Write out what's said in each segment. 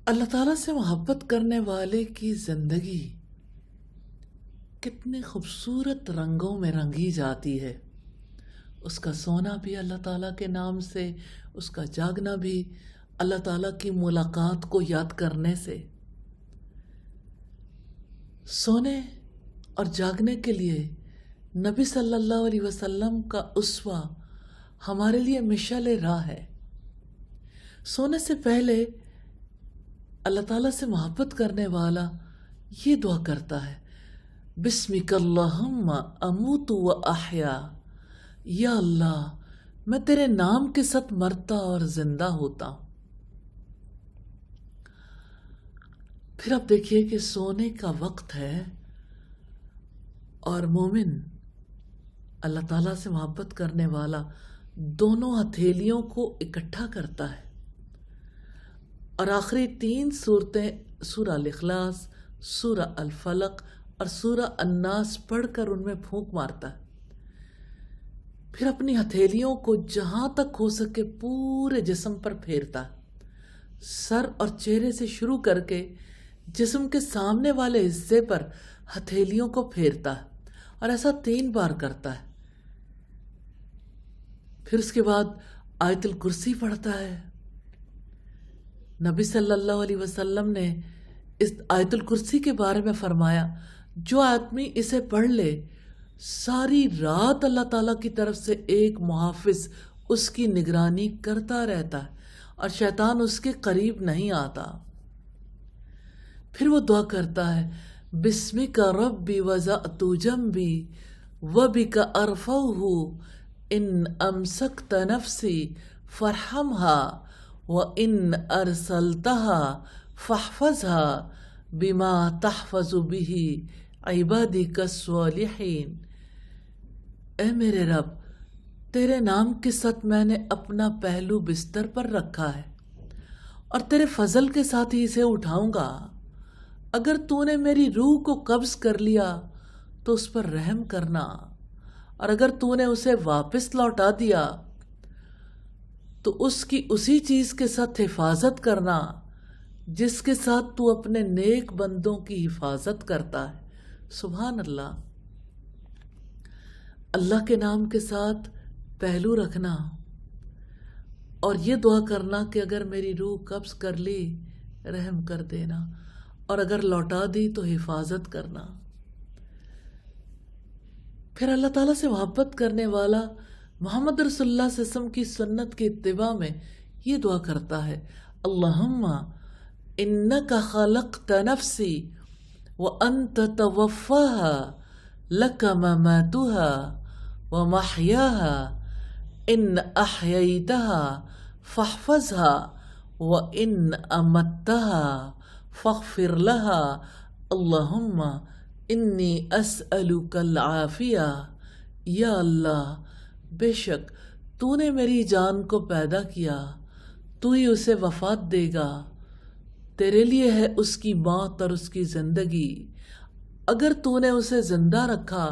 اللہ تعالیٰ سے محبت کرنے والے کی زندگی کتنے خوبصورت رنگوں میں رنگی جاتی ہے. اس کا سونا بھی اللہ تعالیٰ کے نام سے، اس کا جاگنا بھی اللہ تعالیٰ کی ملاقات کو یاد کرنے سے. سونے اور جاگنے کے لیے نبی صلی اللہ علیہ وسلم کا اسوہ ہمارے لیے مشعل راہ ہے. سونے سے پہلے اللہ تعالیٰ سے محبت کرنے والا یہ دعا کرتا ہے، بسمک اللہم اموت و احیا. یا اللہ، میں تیرے نام کے ساتھ مرتا اور زندہ ہوتا ہوں. پھر اب دیکھیے کہ سونے کا وقت ہے اور مومن اللہ تعالیٰ سے محبت کرنے والا دونوں ہتھیلیوں کو اکٹھا کرتا ہے اور آخری 3 صورتیں سورہ الاخلاص، سورہ الفلق اور سورہ الناس پڑھ کر ان میں پھونک مارتا ہے. پھر اپنی ہتھیلیوں کو جہاں تک ہو سکے پورے جسم پر پھیرتا ہے، سر اور چہرے سے شروع کر کے جسم کے سامنے والے حصے پر ہتھیلیوں کو پھیرتا ہے اور ایسا 3 بار کرتا ہے. پھر اس کے بعد آیت الکرسی پڑھتا ہے. نبی صلی اللہ علیہ وسلم نے اس آیت الکرسی کے بارے میں فرمایا، جو آدمی اسے پڑھ لے ساری رات اللہ تعالیٰ کی طرف سے ایک محافظ اس کی نگرانی کرتا رہتا ہے اور شیطان اس کے قریب نہیں آتا. پھر وہ دعا کرتا ہے، بسمک ربی وضعت جنبی وبک ارفعہ ان امسکت نفسی فارحمها وَإِنْ أَرْسَلْتَهَا فَاحْفَظْهَا بِمَا تَحْفَظُ بِهِ عِبَادِكَ الصَّالِحِينَ. اے میرے رب، تیرے نام کے ساتھ میں نے اپنا پہلو بستر پر رکھا ہے اور تیرے فضل کے ساتھ ہی اسے اٹھاؤں گا. اگر تو نے میری روح کو قبض کر لیا تو اس پر رحم کرنا، اور اگر تو نے اسے واپس لوٹا دیا تو اس کی اسی چیز کے ساتھ حفاظت کرنا جس کے ساتھ تو اپنے نیک بندوں کی حفاظت کرتا ہے. سبحان اللہ. اللہ کے نام کے ساتھ پہلو رکھنا اور یہ دعا کرنا کہ اگر میری روح قبض کر لی رحم کر دینا، اور اگر لوٹا دی تو حفاظت کرنا. پھر اللہ تعالیٰ سے محبت کرنے والا محمد رسول اللہ صلی اللہ علیہ وسلم کی سنت کی اتباع میں یہ دعا کرتا ہے، اللہم انک خلقت نفسی وانت توفاها لک مماتها ومحیاها ان احییتها فاحفظها وان امتها فاغفر لها اللہم انی اسألک العافیہ. یا اللہ، بے شک تو نے میری جان کو پیدا کیا، تو ہی اسے وفات دے گا. تیرے لیے ہے اس کی موت اور اس کی زندگی. اگر تو نے اسے زندہ رکھا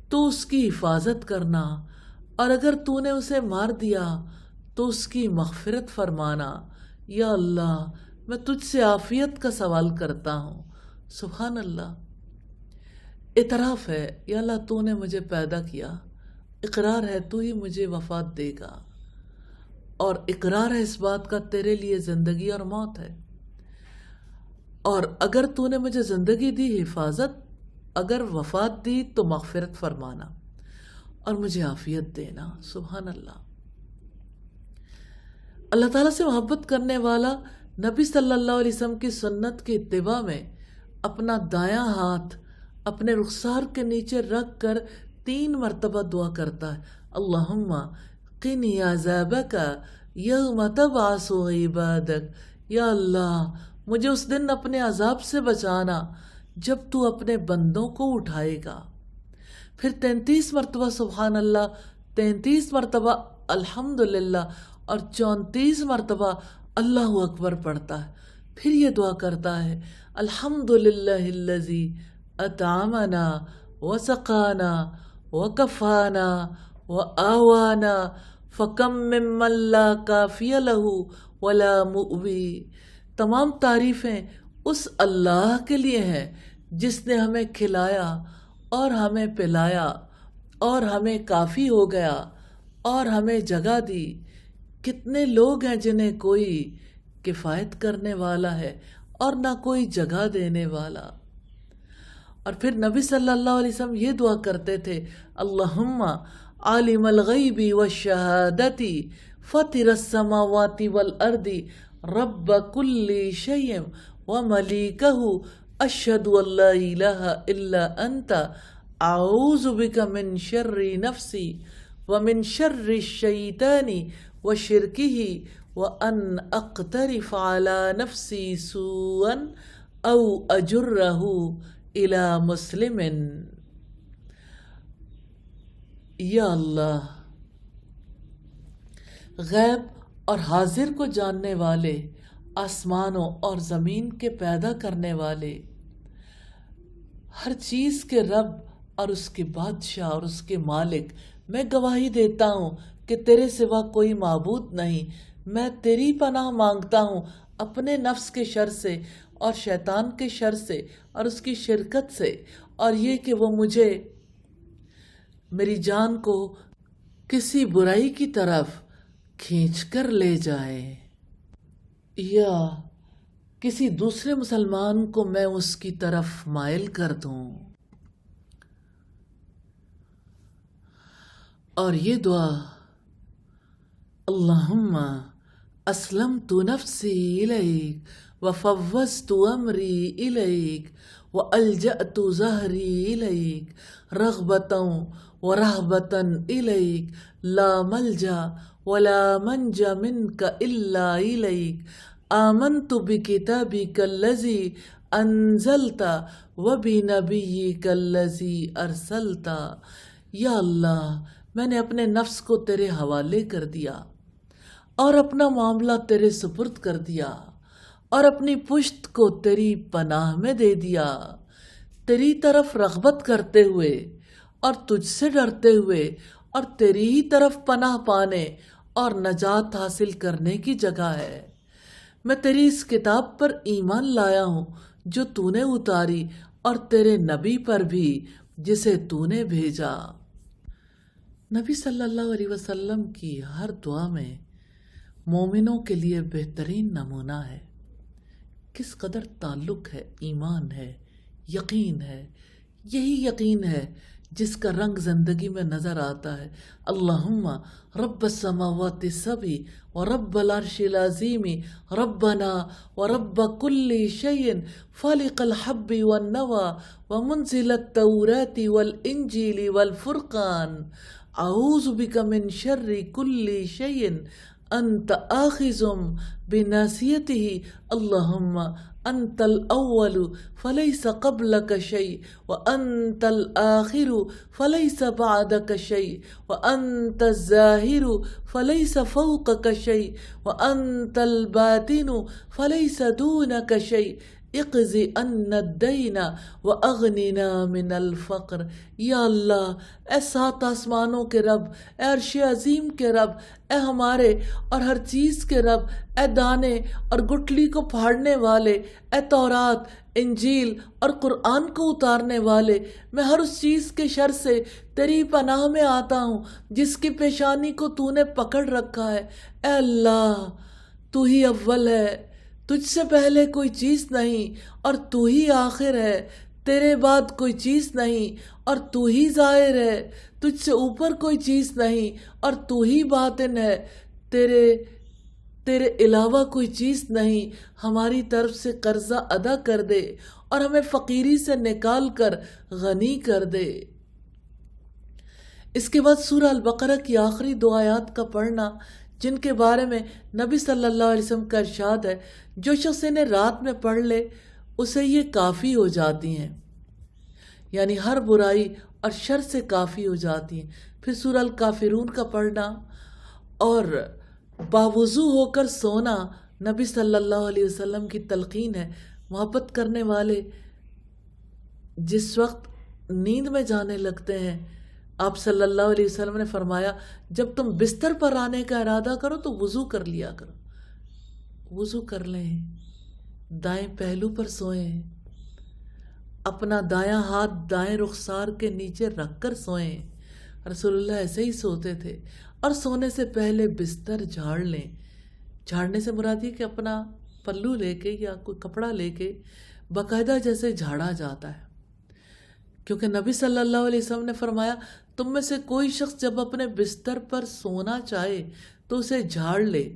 تو اس کی حفاظت کرنا، اور اگر تو نے اسے مار دیا تو اس کی مغفرت فرمانا. یا اللہ، میں تجھ سے عافیت کا سوال کرتا ہوں. سبحان اللہ. اعتراف ہے، یا اللہ تو نے مجھے پیدا کیا، اقرار ہے تو ہی مجھے وفات دے گا، اور اقرار ہے اس بات کا تیرے لیے زندگی اور موت ہے. اور اگر تو نے مجھے زندگی دی حفاظت، اگر وفات دی تو مغفرت فرمانا اور مجھے عافیت دینا. سبحان اللہ. اللہ تعالیٰ سے محبت کرنے والا نبی صلی اللہ علیہ وسلم کی سنت کی اتباع میں اپنا دایاں ہاتھ اپنے رخسار کے نیچے رکھ کر 3 مرتبہ دعا کرتا ہے، اللہم قنی عذابک یوم تبعث عبادک. یا اللہ، مجھے اس دن اپنے عذاب سے بچانا جب تو اپنے بندوں کو اٹھائے گا. پھر 33 مرتبہ سبحان اللہ، 33 مرتبہ الحمدللہ اور 34 مرتبہ اللہ اکبر پڑھتا ہے. پھر یہ دعا کرتا ہے، الحمدللہ الذی اطعمنا وسقانا وکفانا وآوانا فکم ممن لا کافی لہ ولا مؤوی. تمام تعریفیں اس اللہ کے لیے ہیں جس نے ہمیں کھلایا اور ہمیں پلایا اور ہمیں کافی ہو گیا اور ہمیں جگہ دی۔ کتنے لوگ ہیں جنہیں کوئی کفایت کرنے والا ہے اور نہ کوئی جگہ دینے والا۔ اور پھر نبی صلی اللہ علیہ وسلم یہ دعا کرتے تھے، اللہم عالم الغیب والشہادت فاطر السماوات والارض رب کل شیء وملیکہ اشہد ان لا الہ الا انت اعوذ بک من شر نفسی ومن شر الشیطان وشرکہ وان اقترف علی نفسی سوءا او اجرہ الی مسلم۔ یا اللہ، غیب اور حاضر کو جاننے والے، آسمانوں اور زمین کے پیدا کرنے والے، ہر چیز کے رب اور اس کے بادشاہ اور اس کے مالک، میں گواہی دیتا ہوں کہ تیرے سوا کوئی معبود نہیں۔ میں تیری پناہ مانگتا ہوں اپنے نفس کے شر سے اور شیطان کے شر سے اور اس کی شرکت سے، اور یہ کہ وہ مجھے، میری جان کو کسی برائی کی طرف کھینچ کر لے جائے، یا کسی دوسرے مسلمان کو میں اس کی طرف مائل کر دوں۔ اور یہ دعا، اللہم اسلمت نفسی الیک وفوضت امری الیک والجأت ظہری الیک رغبتا ورہبتا الیک لا ملجا ولا منجا منک الا الیک آمنت بکتابک الذی انزلت وبنبیک الذی ارسلت۔ یا اللہ، میں نے اپنے نفس کو تیرے حوالے کر دیا اور اپنا معاملہ تیرے سپرد کر دیا، اور اپنی پشت کو تیری پناہ میں دے دیا، تیری طرف رغبت کرتے ہوئے اور تجھ سے ڈرتے ہوئے، اور تیری ہی طرف پناہ پانے اور نجات حاصل کرنے کی جگہ ہے۔ میں تیری اس کتاب پر ایمان لایا ہوں جو تو نے اتاری، اور تیرے نبی پر بھی جسے تو نے بھیجا۔ نبی صلی اللہ علیہ وسلم کی ہر دعا میں مومنوں کے لیے بہترین نمونہ ہے۔ کس قدر تعلق ہے، ایمان ہے، یقین ہے۔ یہی یقین ہے جس کا رنگ زندگی میں نظر آتا ہے۔ اللہم رب السماوات السبع ورب العرش العظیم ربنا ورب کل شیء فالق الحب والنوى ومنزل التوراة والانجیل والفرقان اعوذ بک من شر کل شیء انت آخذ بناصیته اللہم انت الاول فلیس قبلک شیء وانت الآخر فلیس بعدک شیء وانت الظاہر فلیس فوقک شیء وانت الباطن فلیس دونک شیء اقض عنا الدین واغننا من الفقر۔ یا اللہ، اے سات آسمانوں کے رب، اے عرش عظیم کے رب، اے ہمارے اور ہر چیز کے رب، اے دانے اور گٹھلی کو پھاڑنے والے، اے تورات، انجیل اور قرآن کو اتارنے والے، میں ہر اس چیز کے شر سے تیری پناہ میں آتا ہوں جس کی پیشانی کو تو نے پکڑ رکھا ہے۔ اے اللہ، تو ہی اول ہے، تجھ سے پہلے کوئی چیز نہیں، اور تو ہی آخر ہے، تیرے بعد کوئی چیز نہیں، اور تو ہی ظاہر ہے، تجھ سے اوپر کوئی چیز نہیں، اور تو ہی باطن ہے، تیرے علاوہ کوئی چیز نہیں۔ ہماری طرف سے قرضہ ادا کر دے اور ہمیں فقیری سے نکال کر غنی کر دے۔ اس کے بعد سورہ البقرہ کی آخری دو آیات کا پڑھنا، جن کے بارے میں نبی صلی اللہ علیہ وسلم کا ارشاد ہے، جو شخص انہیں رات میں پڑھ لے اسے یہ کافی ہو جاتی ہیں، یعنی ہر برائی اور شر سے کافی ہو جاتی ہیں۔ پھر سورہ الکافرون کا پڑھنا اور باوضو ہو کر سونا نبی صلی اللہ علیہ وسلم کی تلقین ہے۔ محبت کرنے والے جس وقت نیند میں جانے لگتے ہیں، آپ صلی اللہ علیہ وسلم نے فرمایا، جب تم بستر پر آنے کا ارادہ کرو تو وضو کر لیا کرو، وضو کر لیں دائیں پہلو پر سوئیں، اپنا دایاں ہاتھ دائیں رخسار کے نیچے رکھ کر سوئیں۔ رسول اللہ ایسے ہی سوتے تھے۔ اور سونے سے پہلے بستر جھاڑ لیں۔ جھاڑنے سے مراد یہ کہ اپنا پلو لے کے یا کوئی کپڑا لے کے باقاعدہ جیسے جھاڑا جاتا ہے، کیونکہ نبی صلی اللہ علیہ وسلم نے فرمایا تم میں سے کوئی شخص جب اپنے بستر پر سونا چاہے تو اسے جھاڑ لے،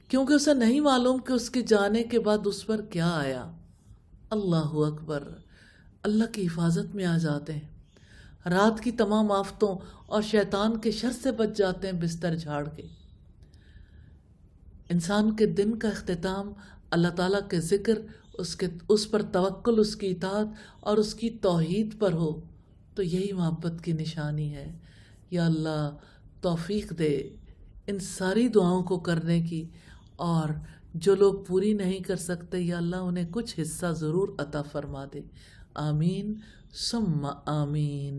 کیونکہ اسے نہیں معلوم کہ اس کے جانے کے بعد اس پر کیا آیا۔ اللہ اکبر، اللہ کی حفاظت میں آ جاتے ہیں، رات کی تمام آفتوں اور شیطان کے شر سے بچ جاتے ہیں بستر جھاڑ کے۔ انسان کے دن کا اختتام اللہ تعالیٰ کے ذکر، اس پر توکل، اس کی اطاعت اور اس کی توحید پر ہو تو یہی محبت کی نشانی ہے۔ یا اللہ توفیق دے ان ساری دعاؤں کو کرنے کی، اور جو لوگ پوری نہیں کر سکتے یا اللہ انہیں کچھ حصہ ضرور عطا فرما دے۔ آمین ثم آمین۔